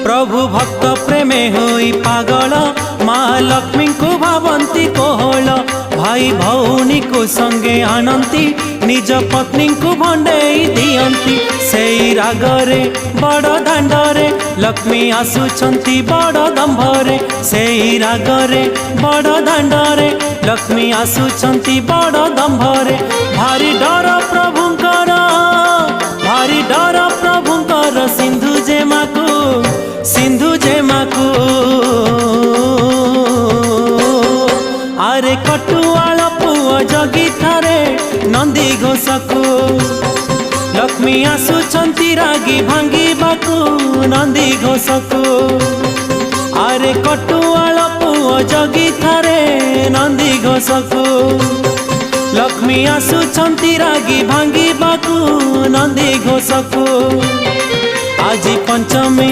प्रभु भक्त प्रेमे होई पागल माँ लक्ष्मी को भावंती कोहल भाई भौनी को संगे आनंती निज पत्नी को भंडेई दियंती सेई रागरे बड़ दांडरे लक्ष्मी आसुछंती बड़ दंभरे सेई रागरे बड़ दांडरे लक्ष्मी आसुछंती बड़ दंभरे भारी डर प्रभुंकर भारी डर प्रभुंकर सिंधु जेमाकू आरे कटुआल पुओ जगी थारे नंदी घोषकू लक्ष्मी आसुछंती रागी भांगिबाकू नंदी घोषकू आरे कटुआल पुओ जगी थारे नंदी घोषकू लक्ष्मी आसुछंती रागी भांगिबाकू नंदी घोषकू आज पंचमी।